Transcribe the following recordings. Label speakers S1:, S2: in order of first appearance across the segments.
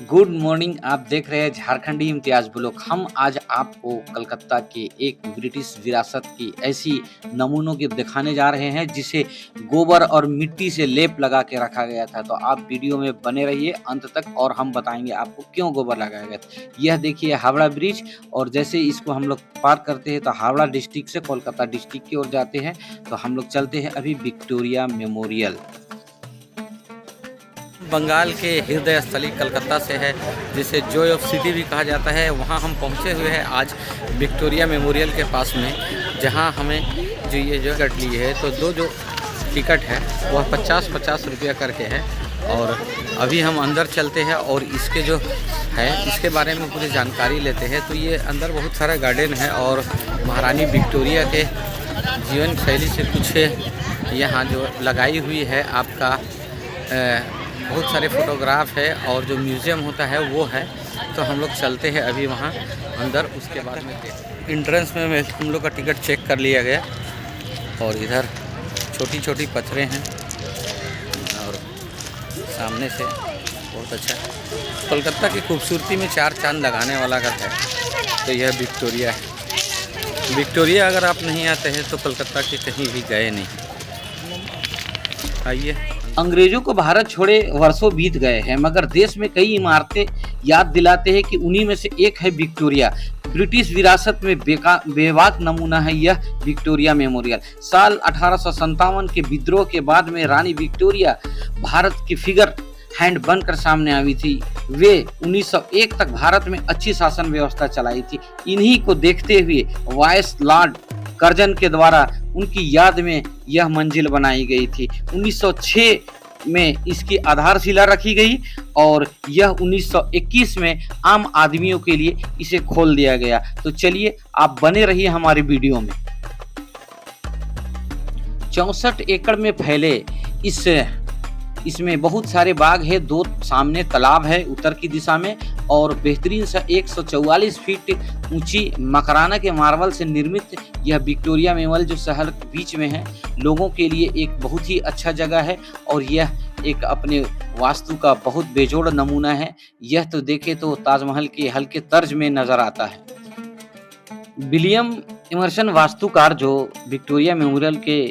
S1: Good morning. आप देख रहे हैं झारखंडी इम्तियाज ब्लॉग। हम आज आपको कलकत्ता के एक ब्रिटिश विरासत की ऐसी नमूनों की दिखाने जा रहे हैं जिसे गोबर और मिट्टी से लेप लगा के रखा गया था। तो आप वीडियो में बने रहिए अंत तक और हम बताएंगे आपको क्यों गोबर लगाया गया था। यह देखिए हावड़ा ब्रिज, और जैसे इसको हम लोग पार करते हैं तो हावड़ा डिस्ट्रिक्ट से कोलकाता डिस्ट्रिक्ट की ओर जाते हैं। तो हम लोग चलते हैं अभी विक्टोरिया मेमोरियल।
S2: बंगाल के हृदय स्थली कलकत्ता से है, जिसे जॉय ऑफ सिटी भी कहा जाता है। वहाँ हम पहुँचे हुए हैं आज विक्टोरिया मेमोरियल के पास में, जहाँ हमें जो ये जो टिकट ली है तो दो जो टिकट है वह 50-50 रुपया करके है। और अभी हम अंदर चलते हैं और इसके जो है इसके बारे में पूरी जानकारी लेते हैं। तो ये अंदर बहुत सारा गार्डन है और महारानी विक्टोरिया के जीवन शैली से कुछ यहाँ जो लगाई हुई है आपका बहुत सारे फोटोग्राफ है और जो म्यूज़ियम होता है वो है। तो हम लोग चलते हैं अभी वहाँ अंदर। उसके बाद में एंट्रेंस में हम लोग का टिकट चेक कर लिया गया और इधर छोटी छोटी पत्थरें हैं और सामने से बहुत अच्छा कोलकाता की खूबसूरती में चार चांद लगाने वाला घर है। तो यह विक्टोरिया है। विक्टोरिया अगर आप नहीं आते हैं तो कोलकाता के कहीं भी गए नहीं। आइए।
S1: अंग्रेजों को भारत छोड़े वर्षों बीत गए हैं, मगर देश में कई इमारतें याद दिलाते हैं कि उन्हीं में से एक है विक्टोरिया। ब्रिटिश विरासत में बेबाक नमूना है यह विक्टोरिया मेमोरियल। साल 1857 के विद्रोह के बाद में रानी विक्टोरिया भारत की फिगर हैंड बनकर सामने आई थी। वे 1901 तक भारत में अच्छी शासन व्यवस्था चलाई थी। इन्हीं को देखते हुए वाइस लॉर्ड कर्जन के द्वारा उनकी याद में यह मंजिल बनाई गई थी। 1906 में इसकी आधारशिला रखी गई और यह 1921 में आम आदमियों के लिए इसे खोल दिया गया। तो चलिए आप बने रहिए हमारे वीडियो में। 64 एकड़ में फैले इसमें बहुत सारे बाग है। दो सामने तालाब है उत्तर की दिशा में और बेहतरीन सा 144 फीट ऊंची मकराना के मार्बल से निर्मित यह विक्टोरिया मेमोरियल जो शहर के बीच में है, लोगों के लिए एक बहुत ही अच्छा जगह है और यह एक अपने वास्तु का बहुत बेजोड़ नमूना है। यह तो देखे तो ताजमहल के हल्के तर्ज में नजर आता है। विलियम इमर्सन वास्तुकार जो विक्टोरिया मेमोरियल के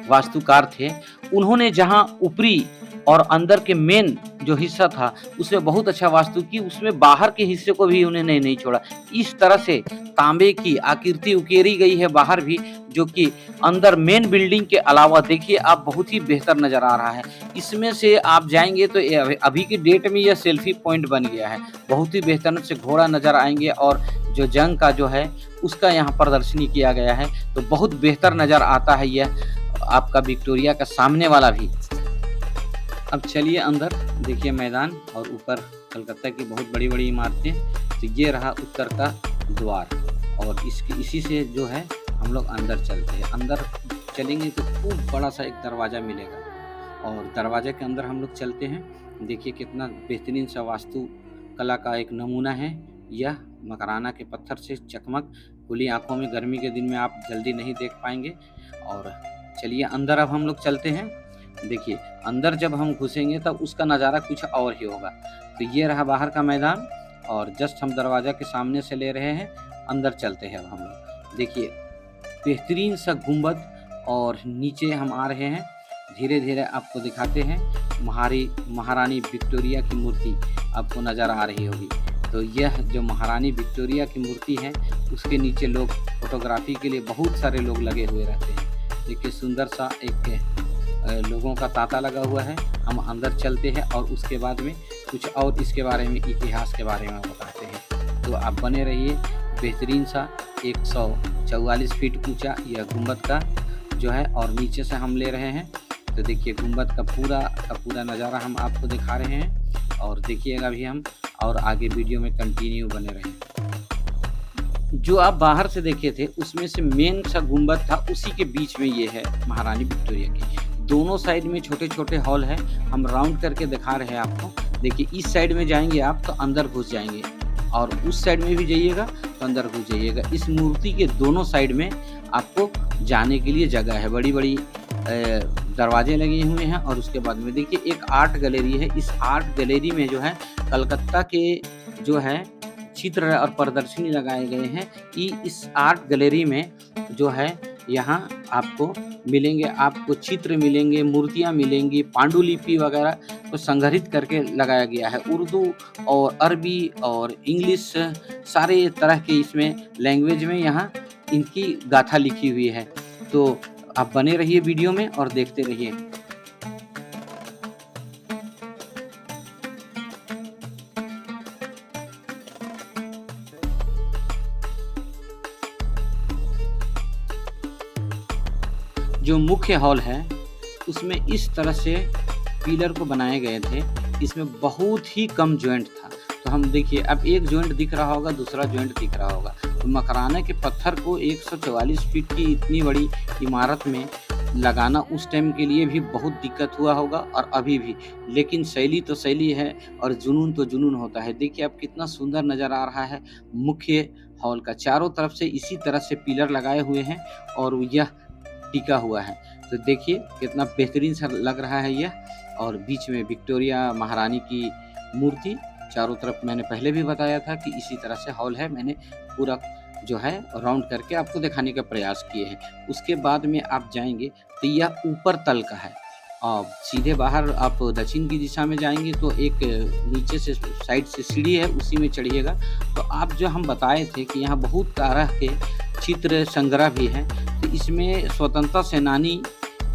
S1: वास्तुकार थे, उन्होंने जहां ऊपरी और अंदर के मेन जो हिस्सा था उसमें बहुत अच्छा वास्तु की, उसमें बाहर के हिस्से को भी उन्होंने नहीं छोड़ा। इस तरह से तांबे की आकृति उकेरी गई है बाहर भी, जो कि अंदर मेन बिल्डिंग के अलावा देखिए आप बहुत ही बेहतर नजर आ रहा है। इसमें से आप जाएंगे तो अभी की डेट में यह सेल्फी पॉइंट बन गया है। बहुत ही बेहतर से घोड़ा नजर आएंगे और जो जंग का जो है उसका यहाँ प्रदर्शनी किया गया है। तो बहुत बेहतर नजर आता है यह आपका विक्टोरिया का सामने वाला भी। अब चलिए अंदर देखिए मैदान और ऊपर कलकत्ता की बहुत बड़ी बड़ी इमारतें। तो ये रहा उत्तर का द्वार और इसी से जो है हम लोग अंदर चलते हैं। अंदर चलेंगे तो खूब बड़ा सा एक दरवाज़ा मिलेगा और दरवाजे के अंदर हम लोग चलते हैं। देखिए कितना बेहतरीन सा वास्तु कला का एक नमूना है। यह मकराना के पत्थर से चकमक, खुली आंखों में गर्मी के दिन में आप जल्दी नहीं देख पाएंगे। और चलिए अंदर अब हम लोग चलते हैं। देखिए अंदर जब हम घुसेंगे तब उसका नज़ारा कुछ और ही होगा। तो ये रहा बाहर का मैदान और जस्ट हम दरवाज़ा के सामने से ले रहे हैं। अंदर चलते हैं अब हम लोग। देखिए बेहतरीन सा गुंबद और नीचे हम आ रहे हैं। धीरे धीरे आपको दिखाते हैं महारानी विक्टोरिया की मूर्ति आपको नज़र आ रही होगी। तो यह जो महारानी विक्टोरिया की मूर्ति है उसके नीचे लोग फोटोग्राफी के लिए बहुत सारे लोग लगे हुए रहते हैं। देखिए सुंदर सा एक लोगों का तांता लगा हुआ है। हम अंदर चलते हैं और उसके बाद में कुछ और इसके बारे में, इतिहास के बारे में बताते हैं। तो आप बने रहिए। बेहतरीन सा 144 फीट ऊंचा यह गुंबद का जो है और नीचे से हम ले रहे हैं। तो देखिए गुंबद का पूरा नज़ारा हम आपको दिखा रहे हैं और देखिएगा भी हम और आगे वीडियो में कंटिन्यू बने रहें। जो आप बाहर से देखे थे उसमें से मेन सा गुंबद था, उसी के बीच में ये है महारानी विक्टोरिया की। दोनों साइड में छोटे छोटे हॉल है। हम राउंड करके दिखा रहे हैं आपको। देखिए इस साइड में जाएंगे आप तो अंदर घुस जाएंगे और उस साइड में भी जाइएगा तो अंदर घुस जाइएगा। इस मूर्ति के दोनों साइड में आपको जाने के लिए जगह है। बड़ी बड़ी दरवाजे लगे हुए हैं और उसके बाद में देखिए एक आर्ट गैलरी है। इस आर्ट गैलरी में जो है कलकत्ता के जो है चित्र और प्रदर्शनी लगाए गए हैं। इस आर्ट गैलरी में जो है यहाँ आपको मिलेंगे, आपको चित्र मिलेंगे, मूर्तियाँ मिलेंगी, पांडुलिपि वगैरह को संग्रहित करके लगाया गया है। उर्दू और अरबी और इंग्लिश सारे तरह के इसमें लैंग्वेज में यहाँ इनकी गाथा लिखी हुई है। तो आप बने रहिए वीडियो में और देखते रहिए। जो मुख्य हॉल है उसमें इस तरह से पिलर को बनाए गए थे, इसमें बहुत ही कम जॉइंट था। तो हम देखिए, अब एक जॉइंट दिख रहा होगा, दूसरा जॉइंट दिख रहा होगा। तो मकराने के पत्थर को 144 फीट की इतनी बड़ी इमारत में लगाना उस टाइम के लिए भी बहुत दिक्कत हुआ होगा और अभी भी, लेकिन शैली तो शैली है और जुनून तो जुनून होता है। देखिए अब कितना सुंदर नज़र आ रहा है मुख्य हॉल का। चारों तरफ से इसी तरह से पिलर लगाए हुए हैं और यह टिका हुआ है। तो देखिए कितना बेहतरीन सा लग रहा है यह। और बीच में विक्टोरिया महारानी की मूर्ति, चारों तरफ मैंने पहले भी बताया था कि इसी तरह से हॉल है। मैंने पूरा जो है राउंड करके आपको दिखाने का प्रयास किए हैं। उसके बाद में आप जाएंगे तो यह ऊपर तल का है। सीधे बाहर आप दक्षिण की दिशा में जाएंगे तो एक नीचे से साइड से सीढ़ी है, उसी में चढ़िएगा। तो आप जो हम बताए थे कि यहाँ बहुत तरह के चित्र संग्रह भी हैं, तो इसमें स्वतंत्रता सेनानी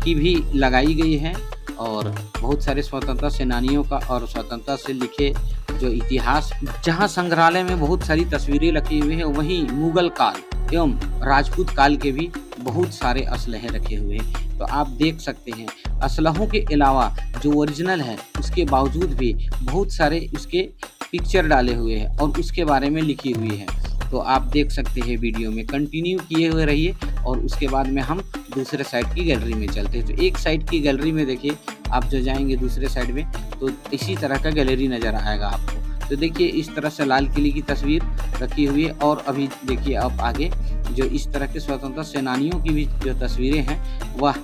S1: की भी लगाई गई है और बहुत सारे स्वतंत्रता सेनानियों का और स्वतंत्रता से लिखे जो इतिहास। जहाँ संग्रहालय में बहुत सारी तस्वीरें रखी हुई हैं, वहीं मुगल काल एवं राजपूत काल के भी बहुत सारे असलहे रखे हुए हैं। तो आप देख सकते हैं असलहों के अलावा जो ओरिजिनल है उसके बावजूद भी बहुत सारे उसके पिक्चर डाले हुए हैं और उसके बारे में लिखी हुई है। तो आप देख सकते हैं, वीडियो में कंटिन्यू किए हुए रहिए और उसके बाद में हम दूसरे साइड की गैलरी में चलते हैं। तो एक साइड की गैलरी में देखिए, आप जो जाएंगे दूसरे साइड में तो इसी तरह का गैलरी नज़र आएगा आपको। तो देखिए इस तरह से लाल किले की तस्वीर रखी हुई है और अभी देखिए आप आगे जो इस तरह के स्वतंत्रता सेनानियों की भी जो तस्वीरें हैं वह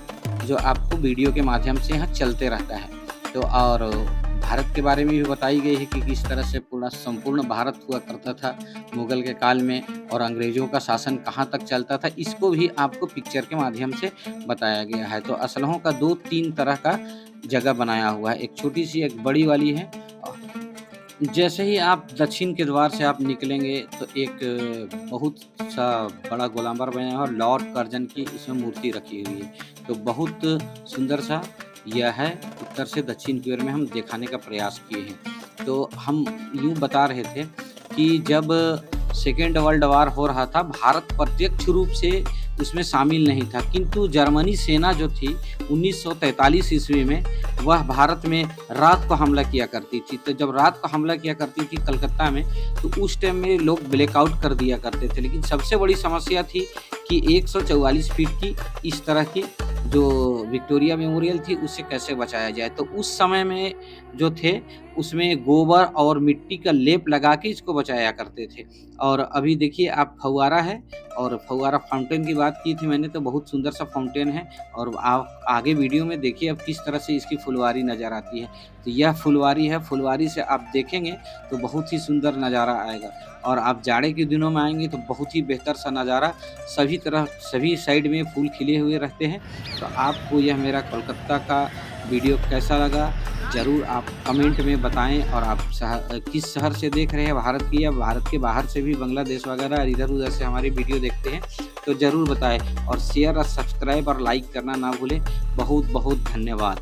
S1: जो आपको वीडियो के माध्यम से यहाँ चलते रहता है। तो और भारत के बारे में भी बताई गई है कि किस तरह से पूरा संपूर्ण भारत हुआ करता था मुगल के काल में और अंग्रेजों का शासन कहाँ तक चलता था, इसको भी आपको पिक्चर के माध्यम से बताया गया है। तो असलहों का 2-3 तरह का जगह बनाया हुआ है, एक छोटी सी एक बड़ी वाली है। जैसे ही आप दक्षिण के द्वार से आप निकलेंगे तो एक बहुत सा बड़ा गोलांबर बना है और लॉर्ड कर्जन की इसमें मूर्ति रखी हुई है। तो बहुत सुंदर सा यह है। उत्तर से दक्षिण की ओर में हम दिखाने का प्रयास किए हैं। तो हम यूँ बता रहे थे कि जब सेकेंड वर्ल्ड वार हो रहा था, भारत प्रत्यक्ष रूप से उसमें शामिल नहीं था, किंतु जर्मनी सेना जो थी 1943 ईस्वी में वह भारत में रात को हमला किया करती थी। तो जब रात को हमला किया करती थी कलकत्ता में, तो उस टाइम में लोग ब्लैकआउट कर दिया करते थे। लेकिन सबसे बड़ी समस्या थी कि 144 फीट की इस तरह की जो विक्टोरिया मेमोरियल थी उससे कैसे बचाया जाए। तो उस समय में जो थे उसमें गोबर और मिट्टी का लेप लगा के इसको बचाया करते थे। और अभी देखिए आप फव्वारा है और फव्वारा फाउंटेन की बात की थी मैंने, तो बहुत सुंदर सा फाउंटेन है और आप आगे वीडियो में देखिए अब किस तरह से इसकी फुलवारी नज़र आती है। तो यह फुलवारी है, फुलवारी से आप देखेंगे तो बहुत ही सुंदर नज़ारा आएगा। और आप जाड़े के दिनों में आएंगे तो बहुत ही बेहतर सा नज़ारा, सभी तरह सभी साइड में फूल खिले हुए रहते हैं। तो आपको यह मेरा कोलकाता का वीडियो कैसा लगा ज़रूर आप कमेंट में बताएं। और आप किस शहर से देख रहे हैं, भारत की या भारत के बाहर से भी बांग्लादेश वगैरह इधर उधर से हमारी वीडियो देखते हैं तो ज़रूर बताएं। और शेयर और सब्सक्राइब और लाइक करना ना भूलें। बहुत बहुत धन्यवाद।